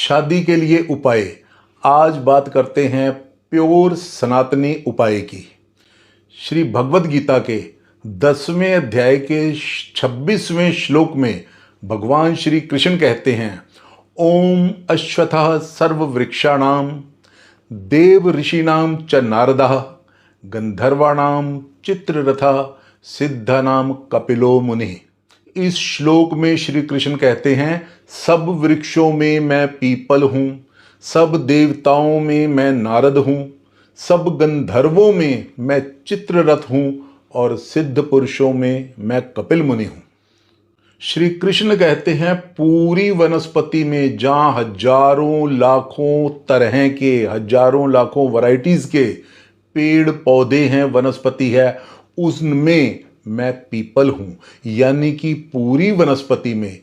शादी के लिए उपाय। आज बात करते हैं प्योर सनातनी उपाय की। श्री भगवद गीता के 10वें अध्याय के 26वें श्लोक में भगवान श्री कृष्ण कहते हैं, ओम अश्वत्थः सर्ववृक्षाणाम देव ऋषीणाम च नारदः गंधर्वाणाम चित्ररथः सिद्धानाम कपिलो मुनि। इस श्लोक में श्री कृष्ण कहते हैं, सब वृक्षों में मैं पीपल हूं, सब देवताओं में मैं नारद हूं, सब गंधर्वों में मैं चित्ररथ हूं और सिद्ध पुरुषों में मैं कपिल मुनि हूं। श्री कृष्ण कहते हैं, पूरी वनस्पति में जहां हजारों लाखों तरह के, हजारों लाखों वैरायटीज के पेड़ पौधे हैं, वनस्पति है, उसमें मैं पीपल हूं। यानी कि पूरी वनस्पति में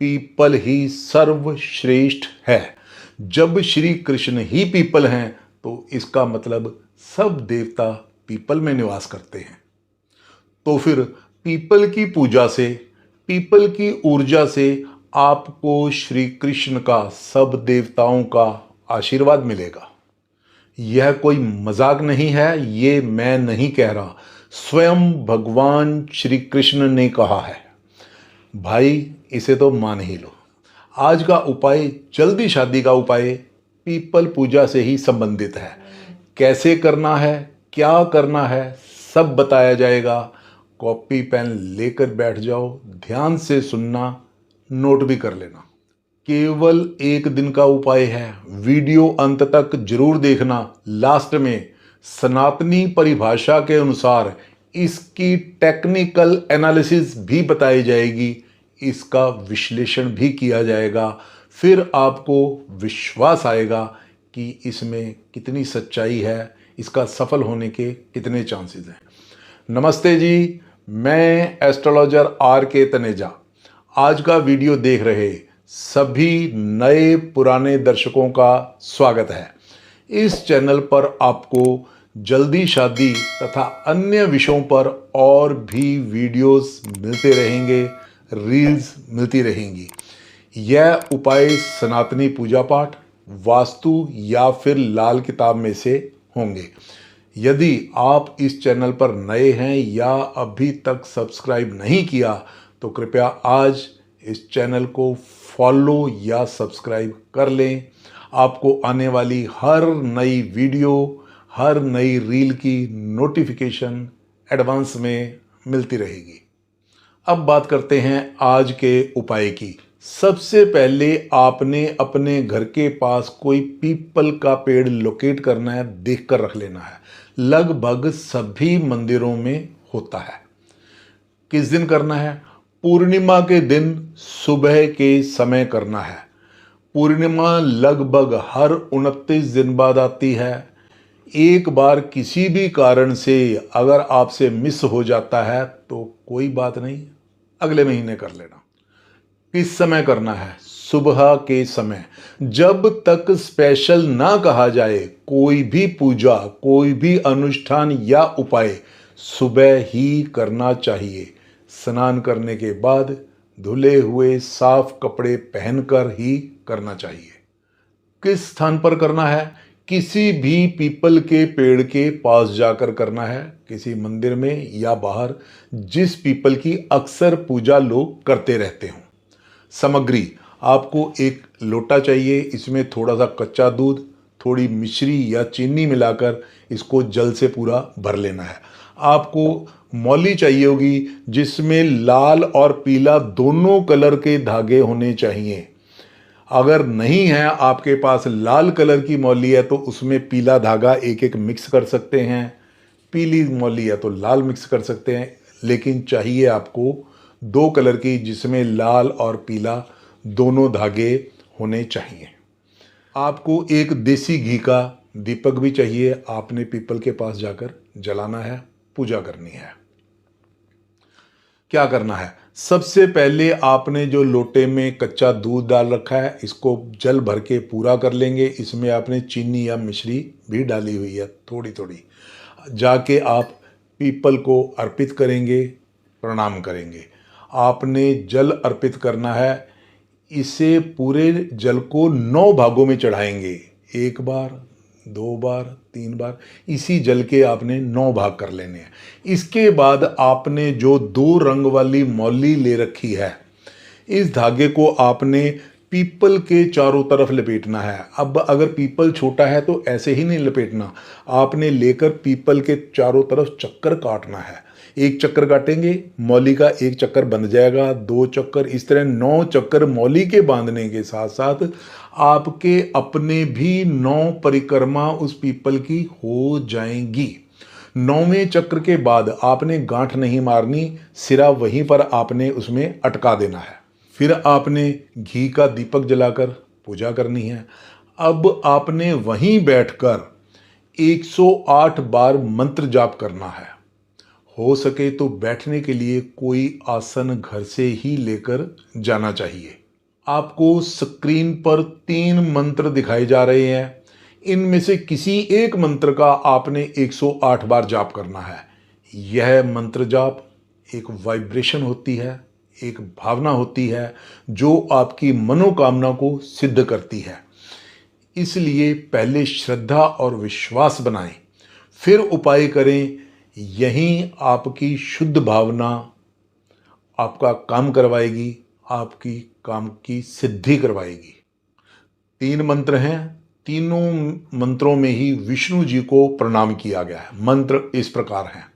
पीपल ही सर्वश्रेष्ठ है। जब श्री कृष्ण ही पीपल हैं तो इसका मतलब सब देवता पीपल में निवास करते हैं। तो फिर पीपल की पूजा से, पीपल की ऊर्जा से आपको श्री कृष्ण का, सब देवताओं का आशीर्वाद मिलेगा। यह कोई मजाक नहीं है, ये मैं नहीं कह रहा, स्वयं भगवान श्री कृष्ण ने कहा है। भाई इसे तो मान ही लो। आज का उपाय, जल्दी शादी का उपाय, पीपल पूजा से ही संबंधित है। कैसे करना है, क्या करना है, सब बताया जाएगा। कॉपी पेन लेकर बैठ जाओ, ध्यान से सुनना, नोट भी कर लेना। केवल एक दिन का उपाय है, वीडियो अंत तक जरूर देखना। लास्ट में सनातनी परिभाषा के अनुसार इसकी टेक्निकल एनालिसिस भी बताई जाएगी, इसका विश्लेषण भी किया जाएगा। फिर आपको विश्वास आएगा कि इसमें कितनी सच्चाई है, इसका सफल होने के कितने चांसेस हैं। नमस्ते जी, मैं एस्ट्रोलॉजर RK तनेजा। आज का वीडियो देख रहे सभी नए पुराने दर्शकों का स्वागत है। इस चैनल पर आपको जल्दी शादी तथा अन्य विषयों पर और भी वीडियोस मिलते रहेंगे, रील्स मिलती रहेंगी। यह उपाय सनातनी पूजा पाठ, वास्तु या फिर लाल किताब में से होंगे। यदि आप इस चैनल पर नए हैं या अभी तक सब्सक्राइब नहीं किया तो कृपया आज इस चैनल को फॉलो या सब्सक्राइब कर लें। आपको आने वाली हर नई वीडियो, हर नई रील की नोटिफिकेशन एडवांस में मिलती रहेगी। अब बात करते हैं आज के उपाय की। सबसे पहले आपने अपने घर के पास कोई पीपल का पेड़ लोकेट करना है, देख कर रख लेना है। लगभग सभी मंदिरों में होता है। किस दिन करना है? पूर्णिमा के दिन सुबह के समय करना है। पूर्णिमा लगभग हर 29 दिन बाद आती है। एक बार किसी भी कारण से अगर आपसे मिस हो जाता है तो कोई बात नहीं, अगले महीने कर लेना। किस समय करना है? सुबह के समय। जब तक स्पेशल ना कहा जाए कोई भी पूजा, कोई भी अनुष्ठान या उपाय सुबह ही करना चाहिए। स्नान करने के बाद धुले हुए साफ कपड़े पहनकर ही करना चाहिए। किस स्थान पर करना है? किसी भी पीपल के पेड़ के पास जाकर करना है, किसी मंदिर में या बाहर, जिस पीपल की अक्सर पूजा लोग करते रहते हों। सामग्री, आपको एक लोटा चाहिए, इसमें थोड़ा सा कच्चा दूध, थोड़ी मिश्री या चीनी मिलाकर इसको जल से पूरा भर लेना है। आपको मौली चाहिए होगी, जिसमें लाल और पीला दोनों कलर के धागे होने चाहिए। अगर नहीं है आपके पास, लाल कलर की मौली है तो उसमें पीला धागा एक एक मिक्स कर सकते हैं, पीली मौली है तो लाल मिक्स कर सकते हैं, लेकिन चाहिए आपको 2 कलर की, जिसमें लाल और पीला दोनों धागे होने चाहिए। आपको एक देसी घी का दीपक भी चाहिए, आपने पीपल के पास जाकर जलाना है, पूजा करनी है। क्या करना है? सबसे पहले आपने जो लोटे में कच्चा दूध डाल रखा है, इसको जल भर के पूरा कर लेंगे। इसमें आपने चीनी या मिश्री भी डाली हुई है थोड़ी थोड़ी। जाके आप पीपल को अर्पित करेंगे, प्रणाम करेंगे। आपने जल अर्पित करना है। इसे पूरे जल को 9 भागों में चढ़ाएंगे। 1 बार, 2 बार, 3 बार, इसी जल के आपने 9 भाग कर लेने हैं। इसके बाद आपने जो 2 रंग वाली मौली ले रखी है, इस धागे को आपने पीपल के चारों तरफ लपेटना है। अब अगर पीपल छोटा है तो ऐसे ही नहीं लपेटना, आपने लेकर पीपल के चारों तरफ चक्कर काटना है। 1 चक्कर काटेंगे, मौली का 1 चक्कर बंध जाएगा, 2 चक्कर, इस तरह 9 चक्कर मौली के बांधने के साथ साथ आपके अपने भी 9 परिक्रमा उस पीपल की हो जाएंगी। 9वें चक्र के बाद आपने गांठ नहीं मारनी, सिरा वहीं पर आपने उसमें अटका देना है। फिर आपने घी का दीपक जलाकर पूजा करनी है। अब आपने वहीं बैठकर 108 बार मंत्र जाप करना है। हो सके तो बैठने के लिए कोई आसन घर से ही लेकर जाना चाहिए। आपको स्क्रीन पर 3 मंत्र दिखाए जा रहे हैं, इनमें से किसी एक मंत्र का आपने 108 बार जाप करना है। यह मंत्र जाप एक वाइब्रेशन होती है, एक भावना होती है जो आपकी मनोकामना को सिद्ध करती है। इसलिए पहले श्रद्धा और विश्वास बनाएं, फिर उपाय करें। यहीं आपकी शुद्ध भावना आपका काम करवाएगी, आपकी काम की सिद्धि करवाएगी। 3 मंत्र हैं, तीनों मंत्रों में ही विष्णु जी को प्रणाम किया गया है। मंत्र इस प्रकार हैं।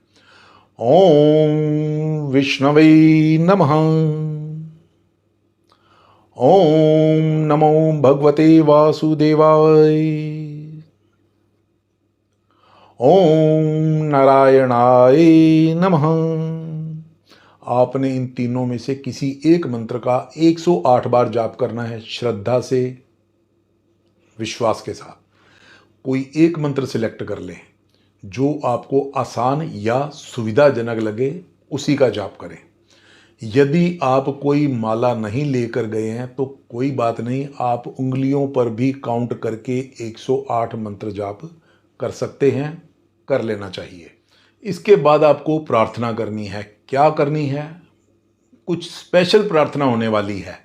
ओम विष्णवे नमः। ओम नमो भगवते वासुदेवाय। ओम नारायणाय नमः। आपने इन तीनों में से किसी एक मंत्र का 108 बार जाप करना है, श्रद्धा से, विश्वास के साथ। कोई एक मंत्र सिलेक्ट कर लें जो आपको आसान या सुविधाजनक लगे, उसी का जाप करें। यदि आप कोई माला नहीं लेकर गए हैं तो कोई बात नहीं, आप उंगलियों पर भी काउंट करके 108 मंत्र जाप कर सकते हैं, कर लेना चाहिए। इसके बाद आपको प्रार्थना करनी है। क्या करनी है? कुछ स्पेशल प्रार्थना होने वाली है,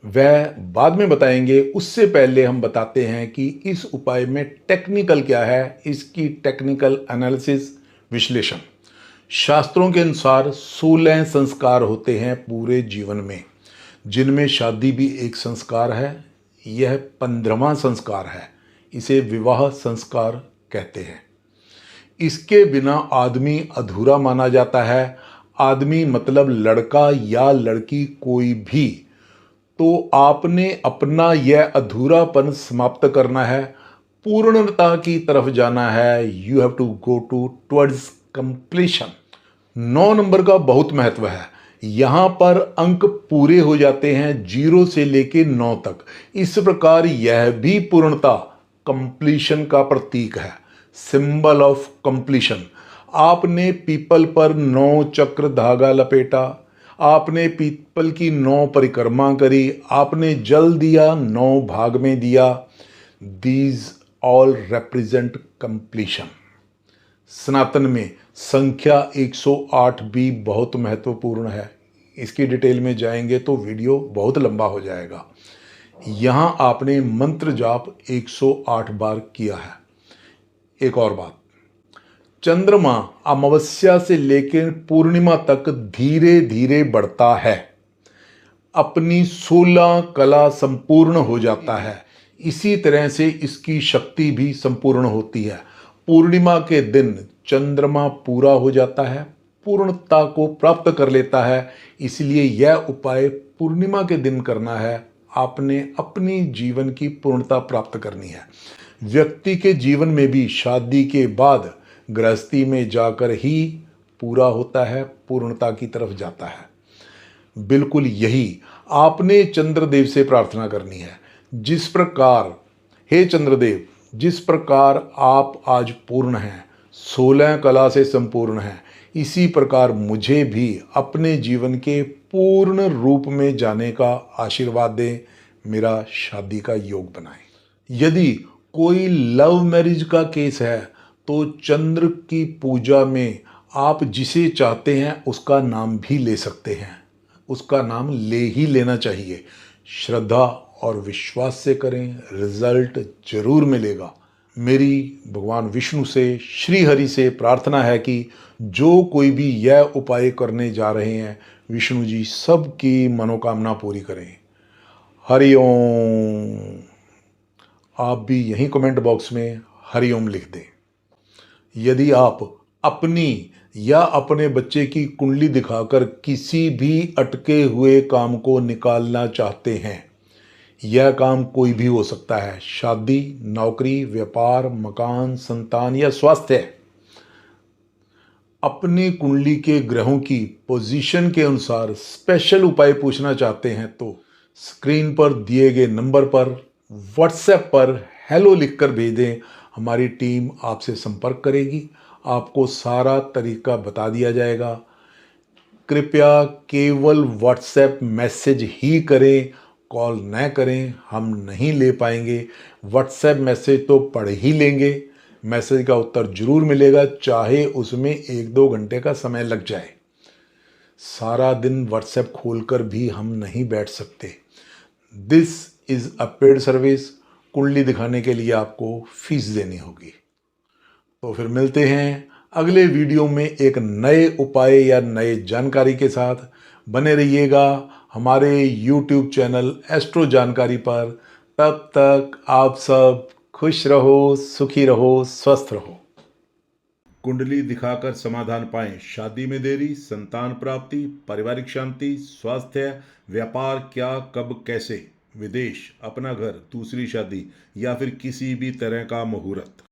वह बाद में बताएंगे। उससे पहले हम बताते हैं कि इस उपाय में टेक्निकल क्या है, इसकी टेक्निकल एनालिसिस, विश्लेषण। शास्त्रों के अनुसार 16 संस्कार होते हैं पूरे जीवन में, जिनमें शादी भी एक संस्कार है। यह 15वां संस्कार है। इसे विवाह संस्कार कहते हैं। इसके बिना आदमी अधूरा माना जाता है। आदमी मतलब लड़का या लड़की कोई भी। तो आपने अपना यह अधूरापन समाप्त करना है, पूर्णता की तरफ जाना है। You have to go towards completion. 9 number का बहुत महत्व है। यहाँ पर अंक पूरे हो जाते हैं 0 से लेके 9 तक। इस प्रकार यह भी पूर्णता, कंप्लीशन का प्रतीक है, सिंबल ऑफ कंप्लीशन। आपने पीपल पर 9 चक्र धागा लपेटा, आपने पीपल की 9 परिक्रमा करी, आपने जल दिया, 9 भाग में दिया। These all represent completion. सनातन में संख्या 108 भी बहुत महत्वपूर्ण है। इसकी डिटेल में जाएंगे तो वीडियो बहुत लंबा हो जाएगा। यहाँ आपने मंत्र जाप 108 बार किया है। एक और बात, चंद्रमा अमावस्या से लेकर पूर्णिमा तक धीरे धीरे बढ़ता है, अपनी 16 कला संपूर्ण हो जाता है। इसी तरह से इसकी शक्ति भी संपूर्ण होती है। पूर्णिमा के दिन चंद्रमा पूरा हो जाता है, पूर्णता को प्राप्त कर लेता है। इसलिए यह उपाय पूर्णिमा के दिन करना है। आपने अपनी जीवन की पूर्णता प्राप्त करनी है। व्यक्ति के जीवन में भी शादी के बाद गृहस्थी में जाकर ही पूरा होता है, पूर्णता की तरफ जाता है। बिल्कुल यही आपने चंद्रदेव से प्रार्थना करनी है। जिस प्रकार, हे चंद्रदेव, जिस प्रकार आप आज पूर्ण हैं, 16 कला से संपूर्ण हैं, इसी प्रकार मुझे भी अपने जीवन के पूर्ण रूप में जाने का आशीर्वाद दें, मेरा शादी का योग बनाएं। यदि कोई लव मैरिज का केस है तो चंद्र की पूजा में आप जिसे चाहते हैं उसका नाम भी ले सकते हैं, उसका नाम ले ही लेना चाहिए। श्रद्धा और विश्वास से करें, रिजल्ट जरूर मिलेगा। मेरी भगवान विष्णु से, श्री हरि से प्रार्थना है कि जो कोई भी यह उपाय करने जा रहे हैं, विष्णु जी सबकी मनोकामना पूरी करें। हरि ओम। आप भी यहीं कमेंट बॉक्स में हरि ओम लिख दें। यदि आप अपनी या अपने बच्चे की कुंडली दिखाकर किसी भी अटके हुए काम को निकालना चाहते हैं, यह काम कोई भी हो सकता है, शादी, नौकरी, व्यापार, मकान, संतान या स्वास्थ्य, अपनी कुंडली के ग्रहों की पोजीशन के अनुसार स्पेशल उपाय पूछना चाहते हैं तो स्क्रीन पर दिए गए नंबर पर व्हाट्सएप पर हेलो लिखकर भेज दें। हमारी टीम आपसे संपर्क करेगी, आपको सारा तरीका बता दिया जाएगा। कृपया केवल व्हाट्सएप मैसेज ही करें, कॉल न करें, हम नहीं ले पाएंगे। व्हाट्सएप मैसेज तो पढ़ ही लेंगे, मैसेज का उत्तर जरूर मिलेगा, चाहे उसमें 1-2 घंटे का समय लग जाए। सारा दिन व्हाट्सएप खोलकर भी हम नहीं बैठ सकते। This is a paid service. कुंडली दिखाने के लिए आपको फीस देनी होगी। तो फिर मिलते हैं अगले वीडियो में एक नए उपाय या नए जानकारी के साथ। बने रहिएगा हमारे YouTube चैनल एस्ट्रो जानकारी पर। तब तक आप सब खुश रहो, सुखी रहो, स्वस्थ रहो। कुंडली दिखाकर समाधान पाएं। शादी में देरी, संतान प्राप्ति, पारिवारिक शांति, स्वास्थ्य, व्यापार, क्या, कब, कैसे, विदेश, अपना घर, दूसरी शादी या फिर किसी भी तरह का मुहूर्त।